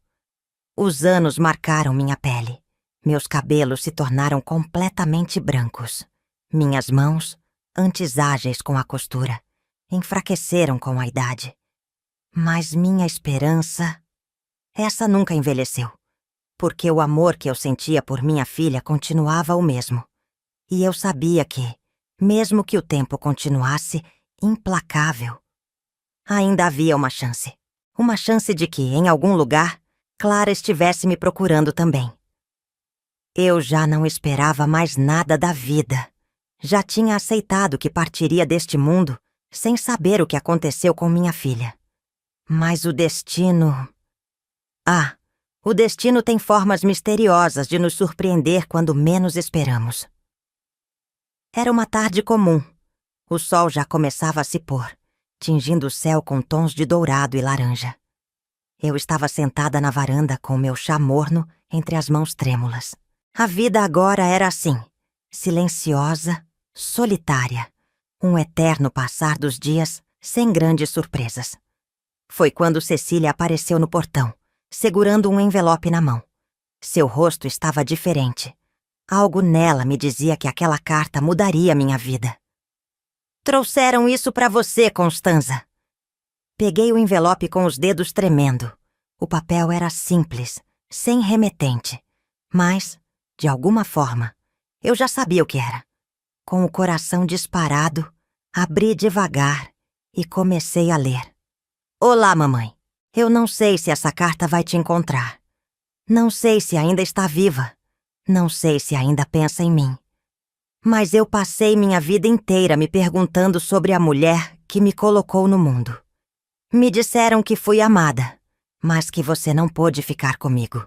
Os anos marcaram minha pele. Meus cabelos se tornaram completamente brancos. Minhas mãos, antes ágeis com a costura, enfraqueceram com a idade. Mas minha esperança, essa nunca envelheceu, porque o amor que eu sentia por minha filha continuava o mesmo. E eu sabia que, mesmo que o tempo continuasse implacável, ainda havia uma chance. Uma chance de que, em algum lugar, Clara estivesse me procurando também. Eu já não esperava mais nada da vida. Já tinha aceitado que partiria deste mundo sem saber o que aconteceu com minha filha. Mas o destino... o destino tem formas misteriosas de nos surpreender quando menos esperamos. Era uma tarde comum. O sol já começava a se pôr, tingindo o céu com tons de dourado e laranja. Eu estava sentada na varanda com meu chá morno entre as mãos trêmulas. A vida agora era assim, silenciosa, solitária, um eterno passar dos dias sem grandes surpresas. Foi quando Cecília apareceu no portão, segurando um envelope na mão. Seu rosto estava diferente. Algo nela me dizia que aquela carta mudaria minha vida. Trouxeram isso para você, Constanza. Peguei o envelope com os dedos tremendo. O papel era simples, sem remetente. Mas, de alguma forma, eu já sabia o que era. Com o coração disparado, abri devagar e comecei a ler. Olá, mamãe. Eu não sei se essa carta vai te encontrar. Não sei se ainda está viva. Não sei se ainda pensa em mim. Mas eu passei minha vida inteira me perguntando sobre a mulher que me colocou no mundo. Me disseram que fui amada, mas que você não pôde ficar comigo.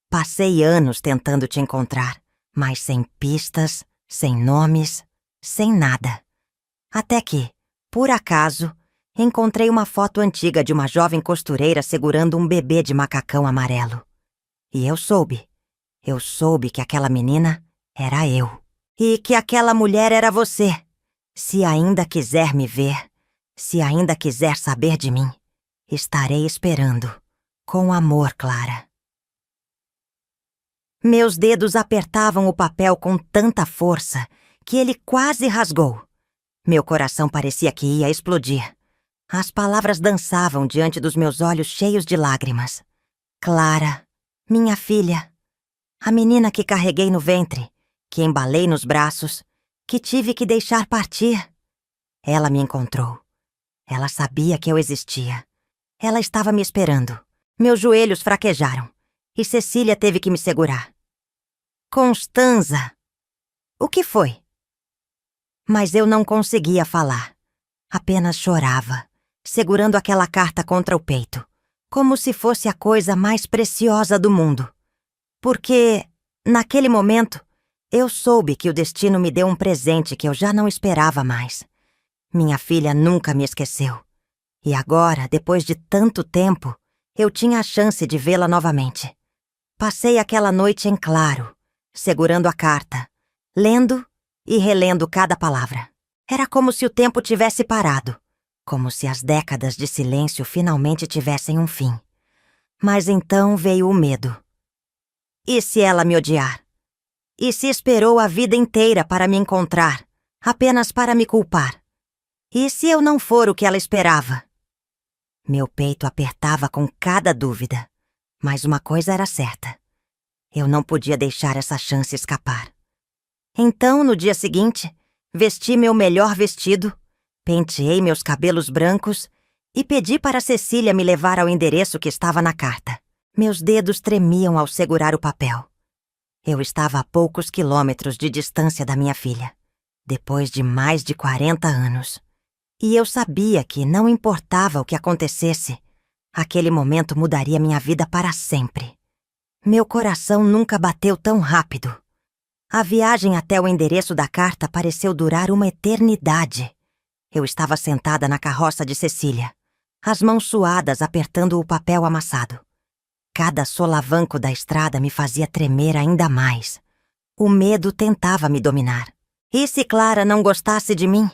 Passei anos tentando te encontrar, mas sem pistas, sem nomes, sem nada. Até que, por acaso, encontrei uma foto antiga de uma jovem costureira segurando um bebê de macacão amarelo. E eu soube que aquela menina era eu. E que aquela mulher era você. Se ainda quiser me ver, se ainda quiser saber de mim, estarei esperando, com amor, Clara. Meus dedos apertavam o papel com tanta força que ele quase rasgou. Meu coração parecia que ia explodir. As palavras dançavam diante dos meus olhos cheios de lágrimas. Clara, minha filha, a menina que carreguei no ventre, que embalei nos braços, que tive que deixar partir. Ela me encontrou. Ela sabia que eu existia. Ela estava me esperando. Meus joelhos fraquejaram e Cecília teve que me segurar. Constanza! O que foi? Mas eu não conseguia falar. Apenas chorava, segurando aquela carta contra o peito, como se fosse a coisa mais preciosa do mundo. Porque, naquele momento, eu soube que o destino me deu um presente que eu já não esperava mais. Minha filha nunca me esqueceu. E agora, depois de tanto tempo, eu tinha a chance de vê-la novamente. Passei aquela noite em claro, segurando a carta, lendo e relendo cada palavra. Era como se o tempo tivesse parado, como se as décadas de silêncio finalmente tivessem um fim. Mas então veio o medo. E se ela me odiar? E se esperou a vida inteira para me encontrar, apenas para me culpar? E se eu não for o que ela esperava? Meu peito apertava com cada dúvida, mas uma coisa era certa. Eu não podia deixar essa chance escapar. Então, no dia seguinte, vesti meu melhor vestido, penteei meus cabelos brancos e pedi para Cecília me levar ao endereço que estava na carta. Meus dedos tremiam ao segurar o papel. Eu estava a poucos quilômetros de distância da minha filha, depois de mais de 40 anos. E eu sabia que, não importava o que acontecesse, aquele momento mudaria minha vida para sempre. Meu coração nunca bateu tão rápido. A viagem até o endereço da carta pareceu durar uma eternidade. Eu estava sentada na carroça de Cecília, as mãos suadas apertando o papel amassado. Cada solavanco da estrada me fazia tremer ainda mais. O medo tentava me dominar. E se Clara não gostasse de mim?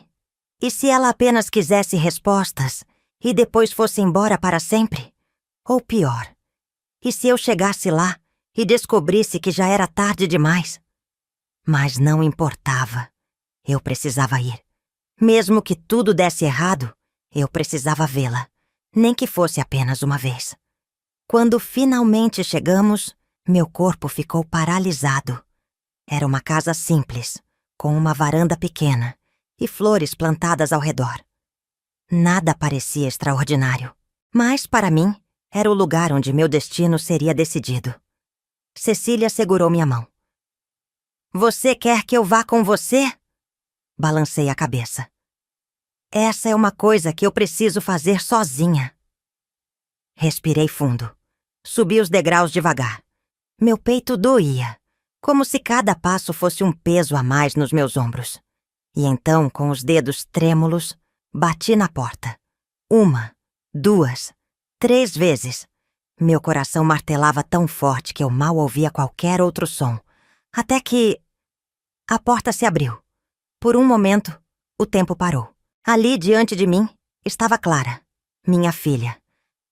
E se ela apenas quisesse respostas e depois fosse embora para sempre? Ou pior, e se eu chegasse lá e descobrisse que já era tarde demais? Mas não importava. Eu precisava ir. Mesmo que tudo desse errado, eu precisava vê-la, nem que fosse apenas uma vez. Quando finalmente chegamos, meu corpo ficou paralisado. Era uma casa simples, com uma varanda pequena e flores plantadas ao redor. Nada parecia extraordinário, mas para mim era o lugar onde meu destino seria decidido. Cecília segurou minha mão. Você quer que eu vá com você? Balancei a cabeça. Essa é uma coisa que eu preciso fazer sozinha. Respirei fundo. Subi os degraus devagar. Meu peito doía, como se cada passo fosse um peso a mais nos meus ombros. E então, com os dedos trêmulos, bati na porta. 1, 2, 3 vezes. Meu coração martelava tão forte que eu mal ouvia qualquer outro som. Até que a porta se abriu. Por um momento, o tempo parou. Ali, diante de mim, estava Clara, minha filha.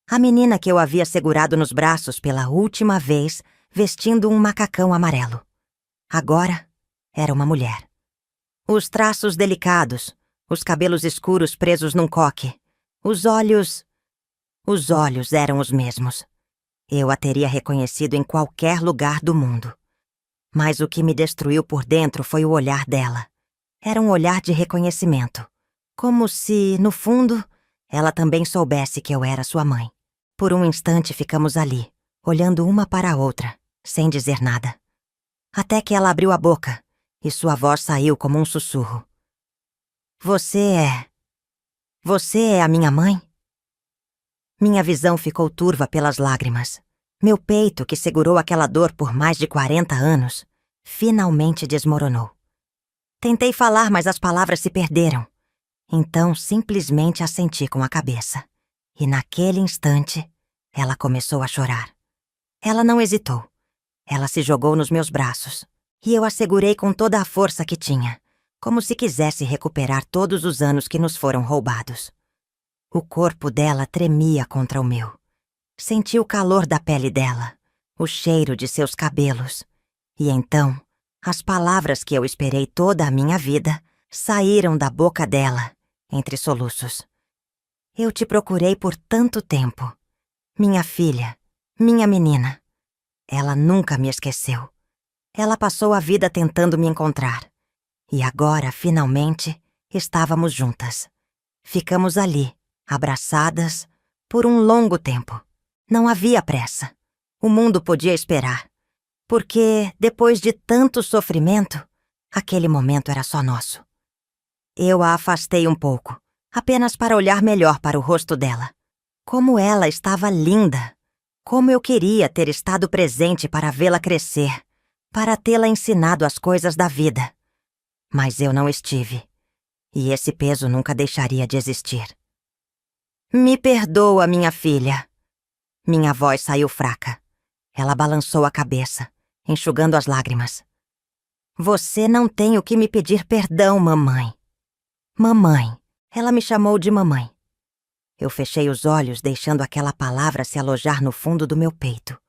A menina que eu havia segurado nos braços pela última vez, vestindo um macacão amarelo. Agora, era uma mulher. Os traços delicados, os cabelos escuros presos num coque. Os olhos eram os mesmos. Eu a teria reconhecido em qualquer lugar do mundo. Mas o que me destruiu por dentro foi o olhar dela. Era um olhar de reconhecimento. Como se, no fundo, ela também soubesse que eu era sua mãe. Por um instante ficamos ali, olhando uma para a outra, sem dizer nada. Até que ela abriu a boca e sua voz saiu como um sussurro. Você é a minha mãe? Minha visão ficou turva pelas lágrimas. Meu peito, que segurou aquela dor por mais de 40 anos, finalmente desmoronou. Tentei falar, mas as palavras se perderam. Então, simplesmente assenti com a cabeça. E naquele instante, ela começou a chorar. Ela não hesitou. Ela se jogou nos meus braços. E eu a segurei com toda a força que tinha, como se quisesse recuperar todos os anos que nos foram roubados. O corpo dela tremia contra o meu. Senti o calor da pele dela, o cheiro de seus cabelos. E então, as palavras que eu esperei toda a minha vida saíram da boca dela, entre soluços. Eu te procurei por tanto tempo. Minha filha, minha menina. Ela nunca me esqueceu. Ela passou a vida tentando me encontrar. E agora, finalmente, estávamos juntas. Ficamos ali, abraçadas, por um longo tempo. Não havia pressa. O mundo podia esperar. Porque, depois de tanto sofrimento, aquele momento era só nosso. Eu a afastei um pouco, apenas para olhar melhor para o rosto dela. Como ela estava linda! Como eu queria ter estado presente para vê-la crescer, para tê-la ensinado as coisas da vida. Mas eu não estive, e esse peso nunca deixaria de existir. Me perdoa, minha filha. Minha voz saiu fraca. Ela balançou a cabeça, enxugando as lágrimas. Você não tem o que me pedir perdão, mamãe. Mamãe. Ela me chamou de mamãe. Eu fechei os olhos, deixando aquela palavra se alojar no fundo do meu peito.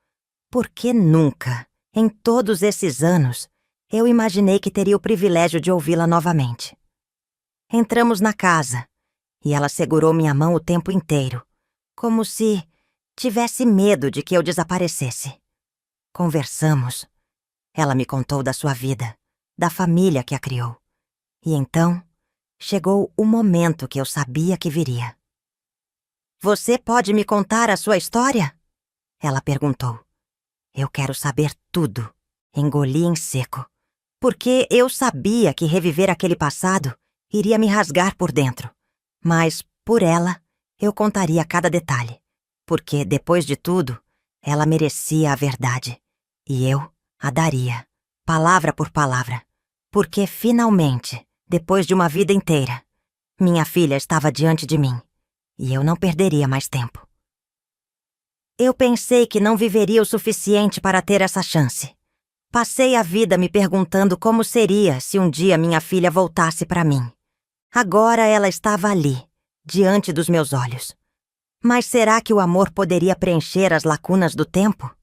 Por que nunca, em todos esses anos, eu imaginei que teria o privilégio de ouvi-la novamente? Entramos na casa, e ela segurou minha mão o tempo inteiro, como se tivesse medo de que eu desaparecesse. Conversamos. Ela me contou da sua vida, da família que a criou. E então, chegou o momento que eu sabia que viria. Você pode me contar a sua história? Ela perguntou. Eu quero saber tudo. Engoli em seco. Porque eu sabia que reviver aquele passado iria me rasgar por dentro. Mas, por ela, eu contaria cada detalhe. Porque, depois de tudo, ela merecia a verdade. E eu a daria, palavra por palavra. Porque, finalmente, depois de uma vida inteira, minha filha estava diante de mim. E eu não perderia mais tempo. Eu pensei que não viveria o suficiente para ter essa chance. Passei a vida me perguntando como seria se um dia minha filha voltasse para mim. Agora ela estava ali, diante dos meus olhos. Mas será que o amor poderia preencher as lacunas do tempo?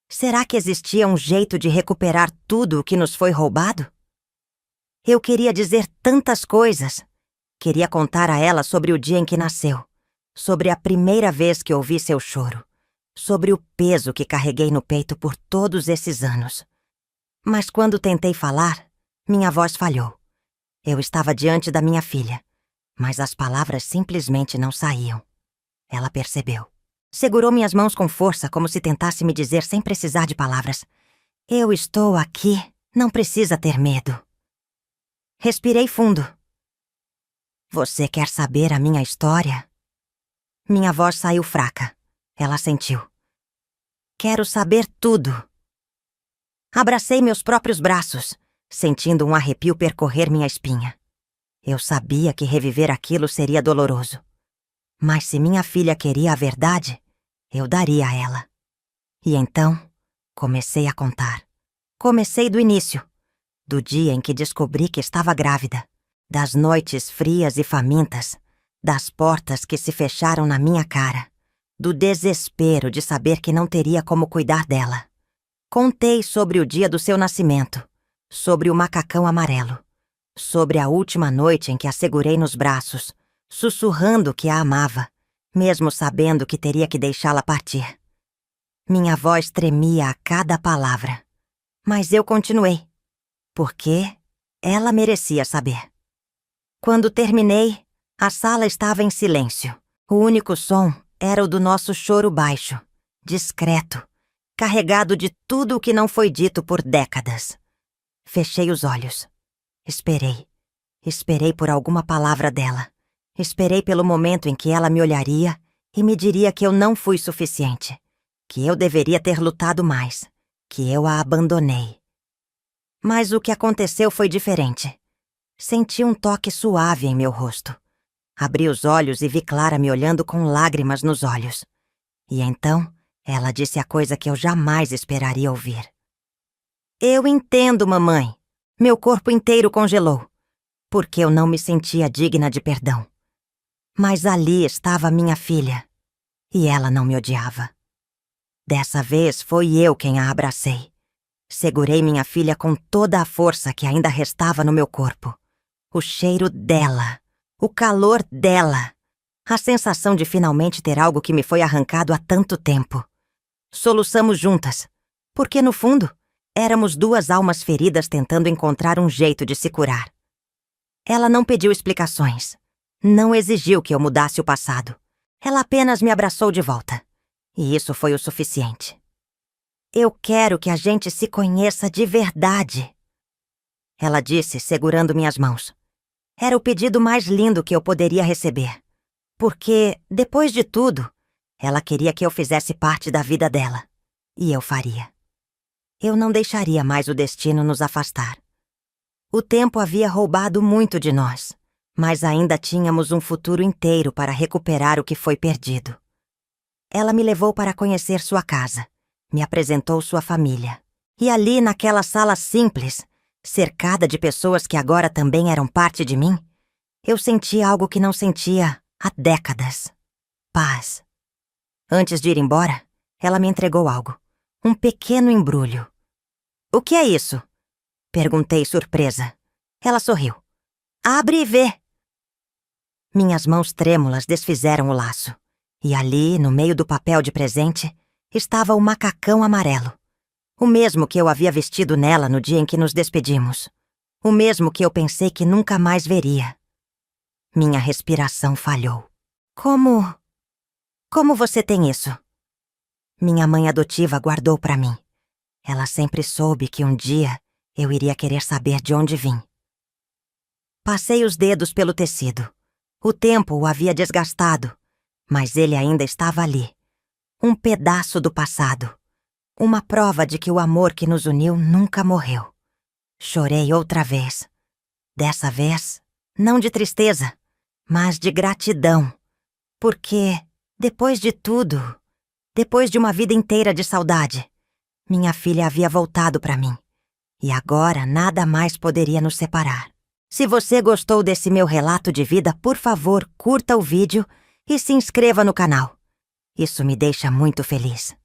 Será que existia um jeito de recuperar tudo o que nos foi roubado? Eu queria dizer tantas coisas. Queria contar a ela sobre o dia em que nasceu, sobre a primeira vez que ouvi seu choro, sobre o peso que carreguei no peito por todos esses anos. Mas quando tentei falar, minha voz falhou. Eu estava diante da minha filha, mas as palavras simplesmente não saíam. Ela percebeu. Segurou minhas mãos com força, como se tentasse me dizer sem precisar de palavras. Eu estou aqui, não precisa ter medo. Respirei fundo. Você quer saber a minha história? Minha voz saiu fraca. Ela sentiu. Quero saber tudo. Abracei meus próprios braços, sentindo um arrepio percorrer minha espinha. Eu sabia que reviver aquilo seria doloroso. Mas se minha filha queria a verdade, eu daria a ela. E então, comecei a contar. Comecei do início, do dia em que descobri que estava grávida, das noites frias e famintas, das portas que se fecharam na minha cara, do desespero de saber que não teria como cuidar dela. Contei sobre o dia do seu nascimento, sobre o macacão amarelo, sobre a última noite em que a segurei nos braços, sussurrando que a amava, mesmo sabendo que teria que deixá-la partir. Minha voz tremia a cada palavra, mas eu continuei, porque ela merecia saber. Quando terminei, a sala estava em silêncio. O único som era o do nosso choro baixo, discreto, carregado de tudo o que não foi dito por décadas. Fechei os olhos. Esperei. Esperei por alguma palavra dela. Esperei pelo momento em que ela me olharia e me diria que eu não fui suficiente, que eu deveria ter lutado mais, que eu a abandonei. Mas o que aconteceu foi diferente. Senti um toque suave em meu rosto. Abri os olhos e vi Clara me olhando com lágrimas nos olhos. E então, ela disse a coisa que eu jamais esperaria ouvir. Eu entendo, mamãe. Meu corpo inteiro congelou. porque eu não me sentia digna de perdão. Mas ali estava minha filha, e ela não me odiava. Dessa vez foi eu quem a abracei. Segurei minha filha com toda a força que ainda restava no meu corpo. O cheiro dela, o calor dela, a sensação de finalmente ter algo que me foi arrancado há tanto tempo. Soluçamos juntas, porque no fundo, éramos duas almas feridas tentando encontrar um jeito de se curar. Ela não pediu explicações, não exigiu que eu mudasse o passado. Ela apenas me abraçou de volta, e isso foi o suficiente. Eu quero que a gente se conheça de verdade, ela disse, segurando minhas mãos. Era o pedido mais lindo que eu poderia receber, porque, depois de tudo, ela queria que eu fizesse parte da vida dela, e eu faria. Eu não deixaria mais o destino nos afastar. O tempo havia roubado muito de nós, mas ainda tínhamos um futuro inteiro para recuperar o que foi perdido. Ela me levou para conhecer sua casa, me apresentou sua família. E ali, naquela sala simples, cercada de pessoas que agora também eram parte de mim, eu senti algo que não sentia há décadas. Paz. Antes de ir embora, ela me entregou algo. Um pequeno embrulho. "O que é isso?" perguntei surpresa. Ela sorriu. "Abre e vê." Minhas mãos trêmulas desfizeram o laço. E ali, no meio do papel de presente, estava o macacão amarelo. O mesmo que eu havia vestido nela no dia em que nos despedimos. O mesmo que eu pensei que nunca mais veria. Minha respiração falhou. Como você tem isso?" Minha mãe adotiva guardou para mim. Ela sempre soube que um dia eu iria querer saber de onde vim. Passei os dedos pelo tecido. O tempo o havia desgastado, mas ele ainda estava ali. Um pedaço do passado. Uma prova de que o amor que nos uniu nunca morreu. Chorei outra vez. Dessa vez, não de tristeza, mas de gratidão. Porque, depois de tudo, depois de uma vida inteira de saudade, minha filha havia voltado para mim. E agora nada mais poderia nos separar. Se você gostou desse meu relato de vida, por favor, curta o vídeo e se inscreva no canal. Isso me deixa muito feliz.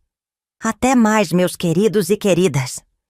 Até mais, meus queridos e queridas.